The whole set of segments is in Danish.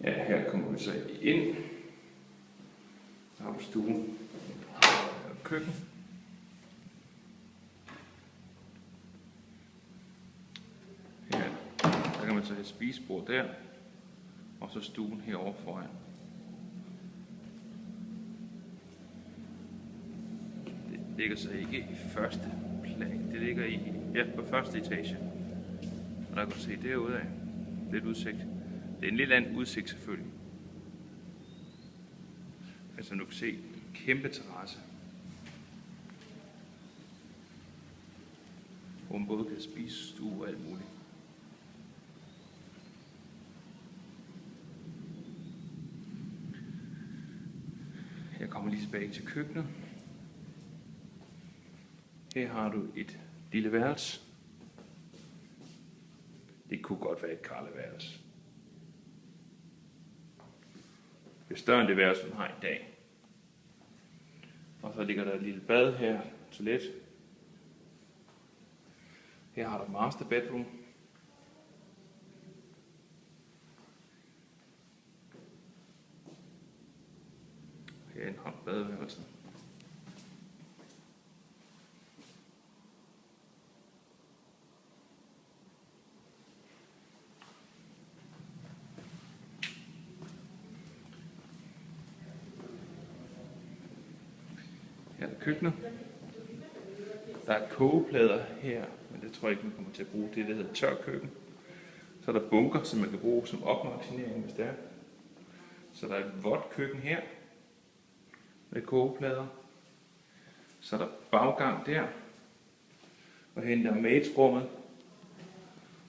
Ja, her kommer vi så ind. Så har vi stuen og køkken. Her, der kan man så have et spisebord der, og så stuen herovre foran. Det ligger så ikke i første plan, det ligger på første etage. Og der kan du se derude af, lidt udsigt. Det er en lidt anden udsigt selvfølgelig. Men som du kan se, en kæmpe terrasse. Hvor man både kan spise, stue og alt muligt. Jeg kommer lige tilbage til køkkenet. Her har du et lille værelse. Det kunne godt være et karleværelse. Det er større end det værelse, man har i dag. Og så ligger der et lille bad her, toilet. Her har du master bedroom. Herinde har du badeværelsen. Her er køkkenet. Der er kogeplader her, men det tror jeg ikke, man kommer til at bruge. Det der hedder tørkøkken. Så er der bunker, som man kan bruge som opmagasinering, hvis det er. Så der er et vådt køkken her med kogeplader. Så er der baggang der. Og herinde der maidsrummet.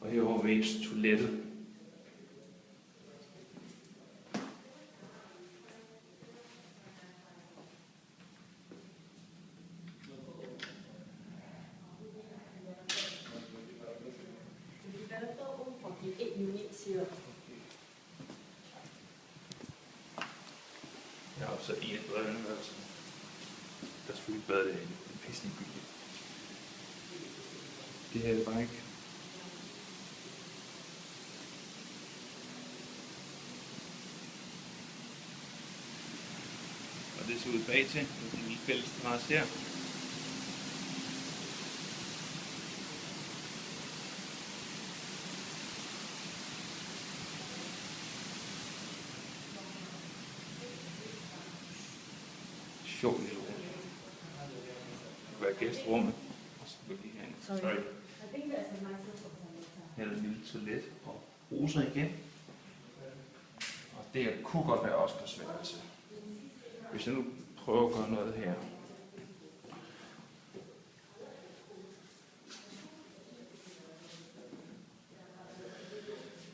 Og herovre maids toilettet. Jeg har også en af badeværelserne. Der er selvfølgelig badet derinde. Det er pisse ligegyldigt. Det her er bare ikke. Og det ser ud bag til. Det er en lille fælles terrasse her. Sjovt lille rum. Det kan være gæsterummet. Og så går de herinde. Sorry. Her er et lille toilet og roser igen. Og det her kunne godt være Oscars værelse. Hvis jeg nu prøver at gøre noget her.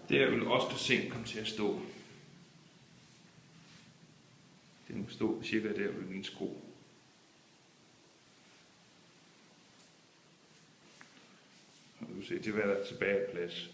Der vil Oscars seng komme til at stå. Den må stå cirka der ved min sko. Og du kan se, det vil være der tilbage plads.